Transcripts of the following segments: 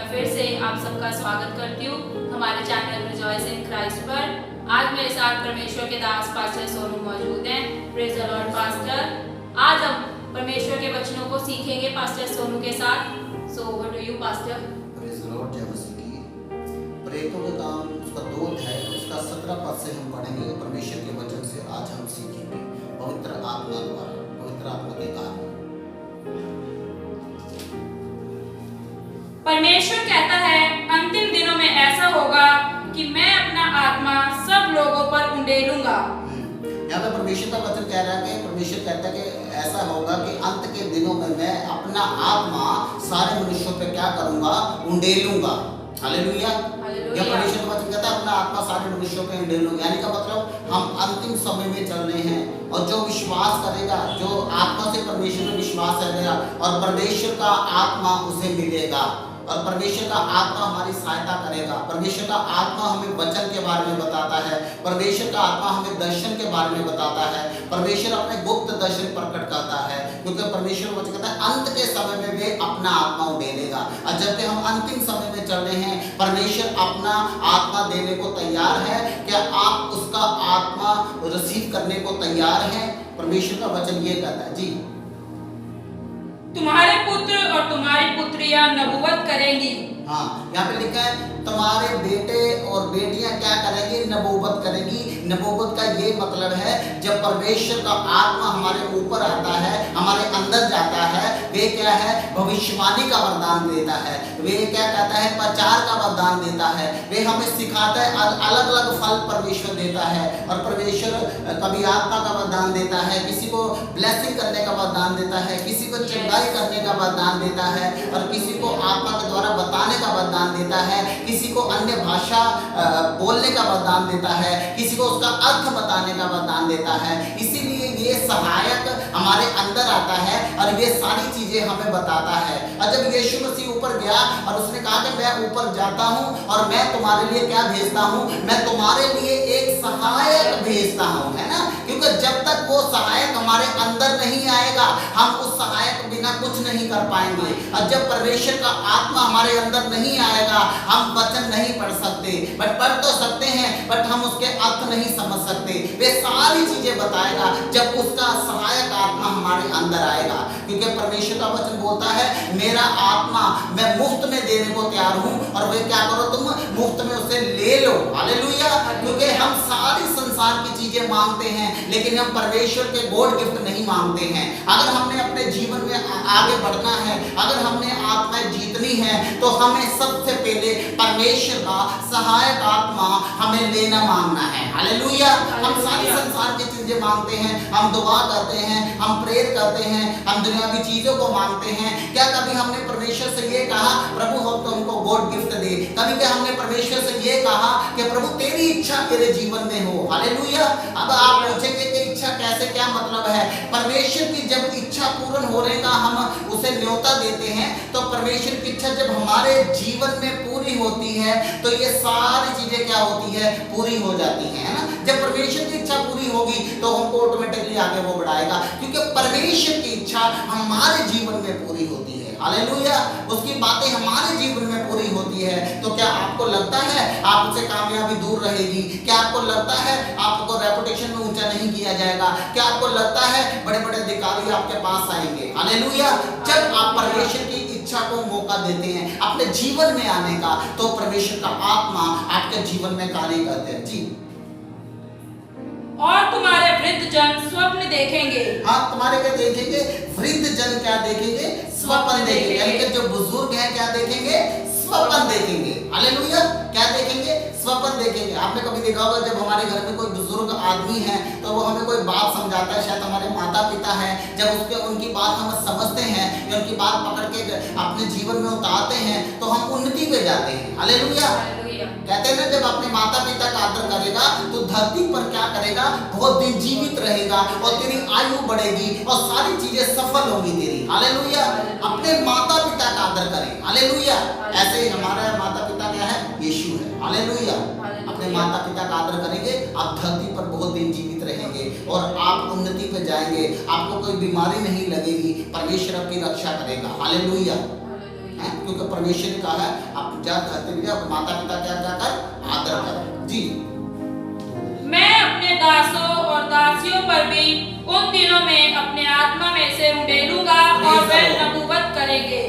बार फिर से आप सबका स्वागत करती हूँ हमारे चैनल रिजॉइस इन क्राइस्ट पर। आज मेरे साथ परमेश्वर के दास पास्टर सोनू मौजूद हैं। Praise the Lord pastor. आज हम परमेश्वर के वचनों को सीखेंगे पास्टर सोनू के साथ। So over to you pastor. Praise the Lord. जय मसीह की। प्रेरितों का काम उसका 2 अध्याय उसका 17 पद से हम पढ़ेंगे। परमेश्वर के वचन से आज हम सीखेंगे पवित्र आत्मा द्वारा, पवित्र आत्मा के कारण। परमेश्वर कहता है अंतिम दिनों में ऐसा होगा कि मैं अपना आत्मा सब लोगों पर उंडेलूंगा। यहाँ पे परमेश्वर का वचन कह रहा है कि परमेश्वर कहता है कि ऐसा होगा कि अंत के दिनों में मैं अपना आत्मा सारे मनुष्यों पे क्या करूंगा, उंडेलूंगा। हालेलुया। यह परमेश्वर का वचन कहता है अपना आत्मा सारे मनुष्यों पे उंडेलूंगा। यानी का मतलब हम अंतिम समय में चल रहे हैं और जो विश्वास करेगा, जो आत्मा से परमेश्वर में विश्वास करेगा और परमेश्वर का आत्मा उसे मिलेगा और परमेश्वर का आत्मा हमारी सहायता करेगा। परमेश्वर का आत्मा हमें वचन के बारे में बताता है, परमेश्वर का आत्मा हमें दर्शन के बारे में बताता है, परमेश्वर अपने गुप्त दर्शन प्रकट करता है। क्योंकि परमेश्वर वचन कहता है अंत के समय में वे अपना आत्मा उंडेलेगा। और जबकि हम अंतिम समय में चल रहे हैं, परमेश्वर अपना आत्मा देने को तैयार है। क्या आप उसका आत्मा रिसीव करने को तैयार हैं? परमेश्वर का वचन ये कहता है। जी, तुम्हारे पुत्र और तुम्हारी पुत्रियां नबूवत करेंगी। हाँ, यहाँ पे लिखा है तुम्हारे बेटे और बेटियां क्या करेंगी, नबूवत करेंगी। नबूवत का ये मतलब है जब परमेश्वर का आत्मा हमारे ऊपर आता है, हमारे अंदर जाता है, वे क्या है, भविष्यवाणी का वरदान देता है। वे क्या कहता है, प्रचार का वरदान देता है। वे हमें सिखाता है, अलग अलग फल परमेश्वर देता है। और परमेश्वर कभी आत्मा का वरदान देता है, किसी को ब्लेसिंग करने का वरदान देता है, किसी को चंगाई करने का वरदान देता है और किसी को आत्मा के द्वारा बताने का वरदान देता है, किसी को अन्य भाषा बोलने का वरदान देता है, किसी को उसका अर्थ बताने का वरदान देता है। इसीलिए ये सहायक हमारे अंदर आता है और ये सारी चीजें हमें बताता है। और जब यीशु मसीह ऊपर गया और उसने कहा कि मैं ऊपर जाता हूँ और मैं तुम्हारे लिए क्या भेजता हूँ, मैं तुम्हारे लिए एक सहायक भेजता हूँ, है ना। क्योंकि जब तक वो सहायक हमारे अंदर नहीं आएगा, हम उस सहायक बिना कुछ नहीं कर पाएंगे। और जब परमेश्वर का आत्मा हमारे अंदर नहीं आएगा, हम वचन नहीं पढ़ सकते। बट पढ़ तो सकते हैं, बट हम उसके अर्थ नहीं समझ सकते। वे सारी चीजें बताएगा जब उसका सहायक आत्मा हमारे अंदर आएगा। क्योंकि परमेश्वर का वचन बोलता है मेरा आत्मा मैं मुफ्त में देने को तैयार हूं और वे क्या करो, तुम मुफ्त में उसे ले लो। हालेलुया। क्योंकि हम सारी संसार की चीजें मांगते हैं, लेकिन हम परमेश्वर के गॉड गिफ्ट नहीं मांगते हैं। अगर हमने अपने जीवन में आगे बढ़ना है, अगर हमने आत्माएं जीतनी है, तो हमें सबसे पहले परमेश्वर का सहायक आत्मा हमें लेना मांगना है। हालेलुया। हम सारी संसार की चीजें मांगते हैं, हम दुआ करते हैं, हम प्रेयर करते हैं, हम दुनियावी चीजों को मांगते हैं। क्या कभी हमने परमेश्वर से ये कहा प्रभु हम तो हमको गॉड गिफ्ट दे? कभी क्या हमने परमेश्वर से ये कहा कि प्रभु तेरी इच्छा मेरे जीवन में हो? हालेलुया। अब आप पूछेंगे कि इच्छा कैसे, क्या मतलब है? परमेश्वर की जब इच्छा पूर्ण होने का हम उसे न्योता देते हैं, तो परमेश्वर की इच्छा जब हमारे जीवन में पूरी होती है, तो ये सारी चीजें क्या होती है, पूरी हो जाती हैं, है ना। जब परमेश्वर की इच्छा पूरी होगी तो हमको ऑटोमेटिकली आगे वो बढ़ाएगा, क्योंकि परमेश्वर की इच्छा हमारे जीवन में पूरी होती है। हालेलुया। उसकी बातें हमारे जीवन में पूरी होती है। तो क्या आपको लगता है आपसे कामयाबी दूर रहेगी? क्या आपको लगता है आपको रेपुटेशन में ऊंचा नहीं किया जाएगा? क्या आपको लगता है बड़े बड़े अधिकारी आपके पास आएंगे? हालेलुया। जब आप परमेश्वर की इच्छा को मौका देते हैं अपने जीवन में आने का, तो परमेश्वर का आत्मा आपके जीवन में कार्य करते हैं। जी, और तुम्हारे वृद्ध जन स्वप्न देखेंगे। हाँ, तुम्हारे क्या देखेंगे? वृद्ध जन क्या देखेंगे? स्वप्न देखेंगे। यानी कि जो बुजुर्ग हैं क्या देखेंगे? स्वप्न देखेंगे। हालेलुया। क्या देखेंगे? स्वप्न देखेंगे। आपने कभी देखा होगा जब हमारे घर में कोई बुजुर्ग आदमी है तो वो हमें कोई बात समझाता है, शायद हमारे माता पिता हैं, जब उनकी बात हम समझते हैं या उनकी बात पकड़ के अपने जीवन में उतारते हैं, तो हम उन्नति पे जाते हैं। हालेलुया। कहते हैं ना, जब अपने माता पिता का आदर करेगा तो धरती पर क्या करेगा, बहुत दिन जीवित रहेगा और तेरी आयु बढ़ेगी और सारी चीजें सफल होंगी तेरी। हालेलुया। अपने माता पिता का आदर करें। हालेलुया। ऐसे ही हमारा माता पिता क्या है? यीशु है। हालेलुया। अपने माता पिता का आदर करेंगे, आप धरती पर बहुत दिन जीवित रहेंगे और आप उन्नति पे जाएंगे। आपको कोई बीमारी नहीं लगेगी, परमेश्वर आपकी रक्षा करेगा। हालेलुया। हैं, क्योंकि परमेश्वर ने कहा है आप जा धरती में अपने माता पिता क्या जाकर आदर करें जी। मैं अपने दासों और दासियों पर भी उन दिनों में अपने आत्मा में से उंडेलूंगा और वे नबूवत करेंगे।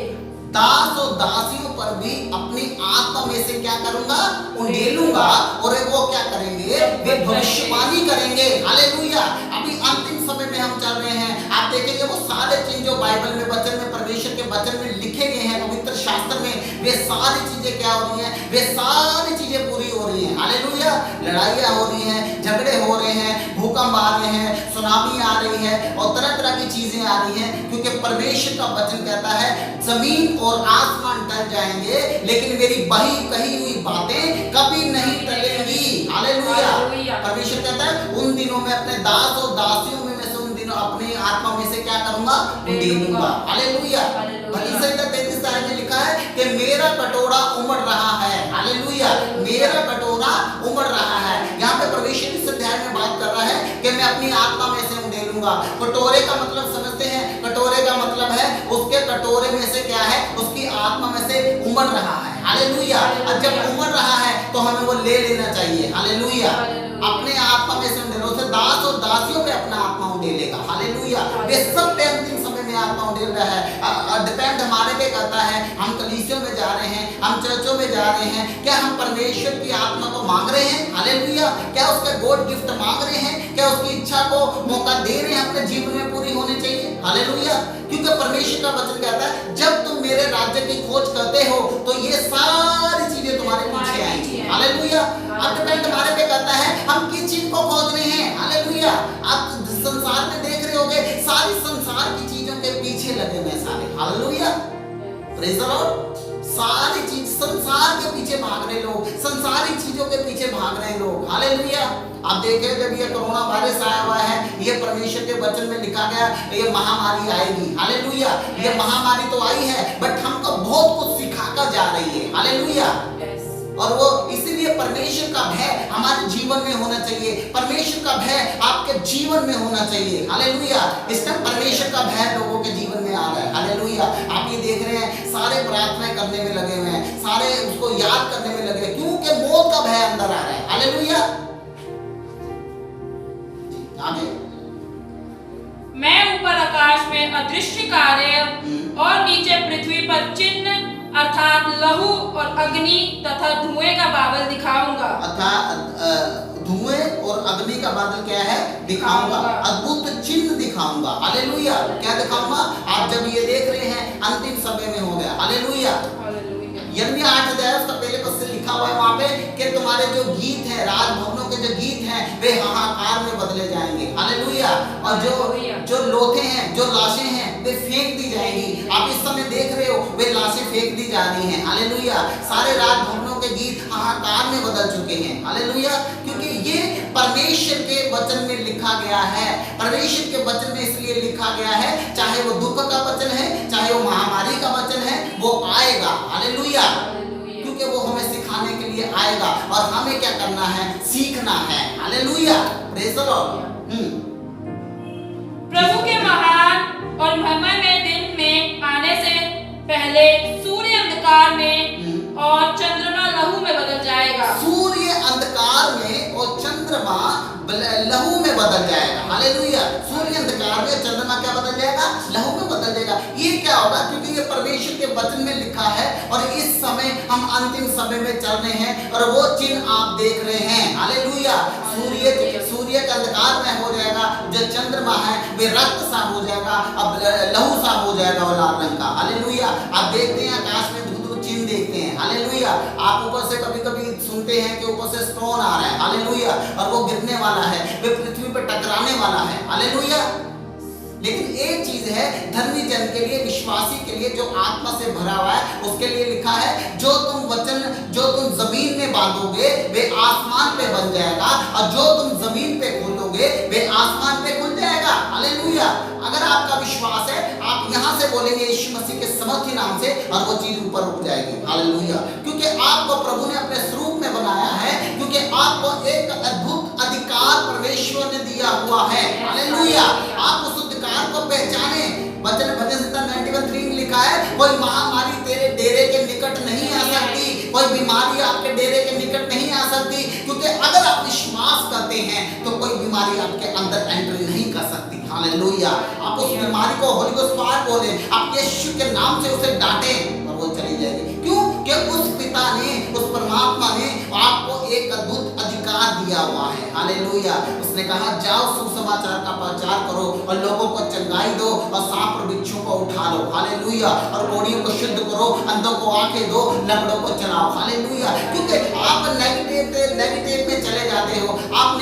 दास और दासियों पर भी अपनी आत्मा में से क्या करूंगा, उंडेलूंगा और वो क्या करेंगे, वे भविष्यवाणी करेंगे। हालेलुया। अभी अंतिम समय में हम चल रहे हैं, आप देखेंगे वो सारे चीज जो बाइबल में वचन में परमेश्वर के वचन में लिखे गए हैं पवित्र शास्त्र में, वे सारी चीजें क्या हो रही हैं, वे सारी चीजें पूरी हो रही हैं। हालेलुया। लड़ाइयाँ हो रही हैं, झगड़े हो रहे हैं, भूकंप आ रहे हैं, सुनामी आ रही है और तरह तरह की चीजें आ रही हैं, क्योंकि परमेश्वर का वचन कहता है जमीन और आसमान टल जाएंगे लेकिन मेरी कही हुई बातें कभी नहीं टलेंगी। हालेलुया। परमेश्वर कहता है उन दिनों में अपने दास और दासियों में से उन दिनों अपनी आत्मा में से क्या करूंगा, उंडेलूंगा। हालेलुया। भली संहिता 33 में लिखा है कि मेरा कटोरा उमड़ रहा है। हालेलुया। मेरा कटोरा उमड़ रहा है। यहाँ पे परमेश्वर इस अध्याय में बात कर रहा है कि मैं अपनी आत्मा में से उंडेलूंगा। कटोरे का मतलब समझते हैं, कटोरे का मतलब है उसके कटोरे में से क्या है, उसकी आत्मा में से उमड़ रहा है। हालेलुया। और जब उमड़ रहा है तो हमें वो ले लेना चाहिए। हालेलुया। अपने आत्मा में से उंडेलो से दास और दासियों में अपना आत्मा उंडेलेगा। हालेलुया। वे सब पे अंतिम समय में आत्मा उंडेल रहा है। डिपेंड हमारे पे करता है, हम कलीसियों में जा रहे हैं, हम चर्चों में जा रहे हैं, क्या हम परमेश्वर की आत्मा को मांग रहे हैं। हालेलुया। क्या उसका गॉड गिफ्ट मांग रहे हैं, क्या उसकी इच्छा को मौका दे रहे हैं अपने जीवन में पूरी होनी चाहिए। हालेलुया। क्योंकि परमेश्वर का वचन कहता है जब तुम मेरे राज्य की खोज करते हो तो ये सारी चीजें तुम्हारे पीछे आएंगी। हालेलुया। अब डिपेंड हमारे पे करता है हम किस चीज को खोज रहे हैं। हालेलुया। आप संसार में देख रहे होगे सारी संसार की चीजों के पीछे लगे हुए सारे। हालेलुया। Praise the Lord. सारी चीज संसार के पीछे भाग रहे लोग, संसारिक चीजों के पीछे भाग रहे लोग। हालेलुया। आप देखें जब ये कोरोना वायरस आया हुआ है, ये परमेश्वर के वचन में लिखा गया ये महामारी आएगी। हालेलुया। ये महामारी तो आई है बट हमको बहुत कुछ सिखाकर जा रही है। हालेलुया। और वो इसीलिए परमेश्वर का भय हमारे जीवन में होना चाहिए, परमेश्वर का भय आपके जीवन में होना चाहिए। हालेलुया। इस टाइम परमेश्वर का भय लोगों के जीवन में आ रहा है। हालेलुया। आप ये देख रहे हैं सारे प्रार्थनाएं करने में लगे हुए हैं, सारे उसको याद करने में लगे, क्योंकि मौत का भय अंदर आ रहा है। हालेलुया। आगे मैं ऊपर आकाश में अदृश्य कार्य और नीचे पृथ्वी पर चिन्ह अर्थात लहू और अग्नि तथा धुएं का बादल दिखाऊंगा। अर्थात धुएं और अग्नि का बादल क्या है, दिखाऊंगा। अद्भुत चिन्ह दिखाऊंगा। हालेलुया। क्या दिखाऊंगा, आप जब ये देख रहे हैं अंतिम समय में हो गया। हालेलुया। यिर्मयाह 8 अध्याय उसका पहले पद से लिखा हुआ है वहां पे कि तुम्हारे जो गीत हैं, राजभवनों के जो गीत हैं वे हाहाकार में बदले जाएंगे। हालेलुया। और जो लोथे हैं, जो लाशें हैं वे फेंक दी जाएंगी। आप इस समय देख रहे हो वे लाशें फेंक दी जा रही हैं। हालेलुया। सारे राजभवनों के गीत हाहाकार में बदल चुके हैं। हालेलुया। क्योंकि ये परमेश्वर के वचन में लिखा गया है। परमेश्वर के वचन में इसलिए लिखा गया है, चाहे वो दुख का वचन है, चाहे वो महामारी का वचन है, वो आएगा। हालेलुया। क्योंकि वो हमें सिखाने के लिए आएगा और हमें क्या करना है, सीखना है। हालेलुया। Praise the Lord. प्रभु के महान और महिमामय दिन में आने से पहले सूर्य अंधकार में और चंद्रमा लहू में बदल जाएगा। सूर्य अंधकार में और चंद्रमा लहू में बदल जाएगा। हालेलुया। सूर्य अंधकार में, चंद्रमा क्या बदल जाएगा, लहू में बदल जाएगा। ये क्या होगा, क्योंकि ये परमेश्वर के वचन में लिखा है और इस समय हम अंतिम समय में चल रहे हैं और वो चिन्ह आप देख रहे हैं। हालेलुया। सूर्य का अंधकार में हो जाएगा, जो चंद्रमा है वे रक्त सा हो जाएगा, अब लहू सा हो जाएगा और लाल रंग का। हालेलुया। आप देखते हैं आकाश में चिन्ह देखते हैं। हालेलुया। आप ऊपर से कभी कभी सुनते हैं कि ऊपर से स्टोन आ रहा है। हालेलुया। और वो गिरने वाला है, वे पृथ्वी पर टकराने वाला है। हालेलुया। लेकिन एक चीज है धर्मी जन के लिए, विश्वासी के लिए जो आत्मा से भरा हुआ है, उसके लिए लिखा है जो तुम जमीन में बांधोगे वे आसमान पे बन जाएगा और जो तुम जमीन पे खोलोगे वे आसमान पे खुल जाएगा। हालेलुया। अगर आपका विश्वास है आप यहां से बोलेंगे यीशु मसीह के सामर्थी नाम से और वो चीज ऊपर उठ जाएगी। हालेलुया। क्योंकि आपको प्रभु ने अपने स्वरूप में बनाया है, क्योंकि आपको एक अद्भुत अधिकार परमेश्वर ने दिया हुआ है। हालेलुया। आप उस अधिकार को पहचाने। वचन भजन संहिता 91:3 में लिखा है कोई महामारी तेरे कोई बीमारी आपके डेरे के निकट नहीं आ सकती, क्योंकि अगर आप विश्वास करते हैं तो कोई बीमारी आपके अंदर एंट्री नहीं कर सकती। हालेलुया। आप उस बीमारी को होली गोस्ट फायर बोले, आप यीशु के नाम से उसे डांटें और वो चली जाएगी। क्यों? कि उस पिता ने, उस परमात्मा ने आपको एक अद्भुत अधिकार दिया हुआ है। हालेलुया। उसने कहा जाओ सुसमाचार का प्रचार करो और लोगों को चंगाई दो और सांप और बिच्छू को उठा लो। हालेलुया। और कोढ़ियों को शुद्ध करो, अंधों को आंखें दो, लंगड़ों को चलाओ। हालेलुया। क्योंकि आप नेगेटिव में चले जाते हो। आप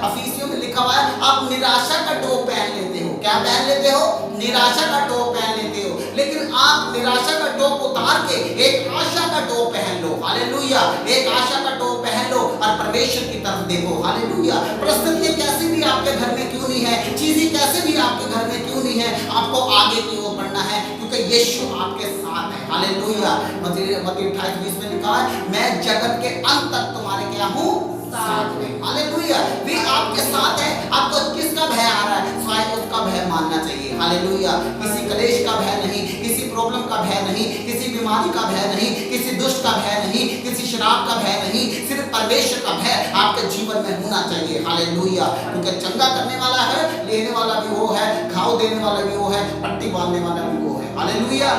अफीसियों में लिखा हुआ है, आप निराशा का टोप पहन लेते हो। क्या पहन लेते हो? निराशा का टोप पहन लेते हो। लेकिन आप निराशा का टोप उतार के एक आशा का टोप पहन लो। हालेलुया। एक आशा का टोप पहन लो और परमेश्वर की तरफ देखो। हालेलुया। परिस्थितियां कैसी भी आपके घर में क्यों नहीं है, चीजें कैसे भी आपके घर में क्यों नहीं है, आपको आगे की ओर बढ़ना है, क्योंकि यीशु आपके साथ है। हालेलुया। मत्ती 28:20 में लिखा है, मैं जगत के अंत तक तुम्हारे क्या हूँ? साथ में। हालेलुया। वे आपके साथ है। आपको किसका भय आ रहा है? स्वयं उसका भय मानना चाहिए। हालेलुया। किसी कलेश का भय नहीं, किसी प्रॉब्लम का भय नहीं, किसी बीमारी का भय नहीं, किसी दुष्ट का भय नहीं, किसी शराब का भय नहीं, सिर्फ परमेश्वर का भय आपके जीवन में होना चाहिए। हालेलुया। क्योंकि चंगा करने वाला है, लेने वाला भी वो है, घाव देने वाला भी वो है, पट्टी बांधने वाला भी वो है। हालेलुया।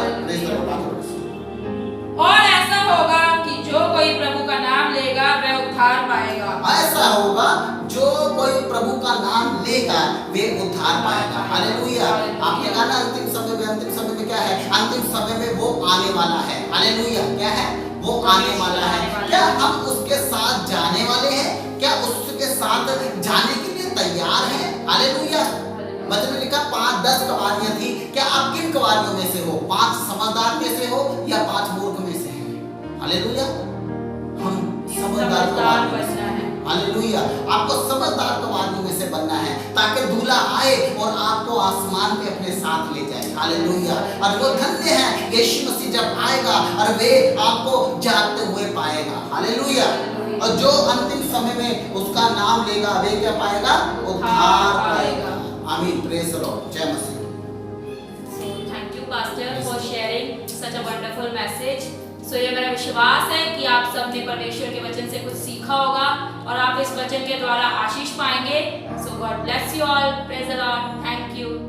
और ऐसा होगा कि जो कोई प्रभु का नाम लेगा वह उद्धार पाएगा। ऐसा होगा जो कोई प्रभु का नाम लेगा वे उद्धार पाएगा। हालेलुया। आपने कहा ना अंतिम समय में क्या है? अंतिम समय में वो आने वाला है। हालेलुया। क्या है? वो आने वाला है। क्या हम उसके साथ जाने वाले हैं? क्या उसके साथ जाने के लिए तैयार हैं? हालेलुया। वचन में लिखा 5-10 कवारियां थी। क्या आप किन कवारियों में से हो? 5 समझदार में से हो या 5 मूर्ख में से हैं? हालेलुया। हम समझदार बनना है। हालेलुया। आपको समझदार कवारियों में से बनना है, ताकि दूल्हा आए और आपको आसमान पे अपने साथ ले जाए। हालेलुया। और वो धन्य है यीशु मसीह जब आएगा और वे आपको जागते हुए पाएगा। हालेलुया। और जो अंतिम समय में उसका नाम लेगा वे क्या पाएगा? उद्धार पाएगा। आमीन। Praise the Lord. जय मसीह। So thank you pastor for sharing such a wonderful message. So ये मेरा विश्वास है कि आप सब ने परमेश्वर के वचन से कुछ सीखा होगा और आप इस वचन के द्वारा आशीष पाएंगे। So God bless you all. Praise the Lord. Thank you.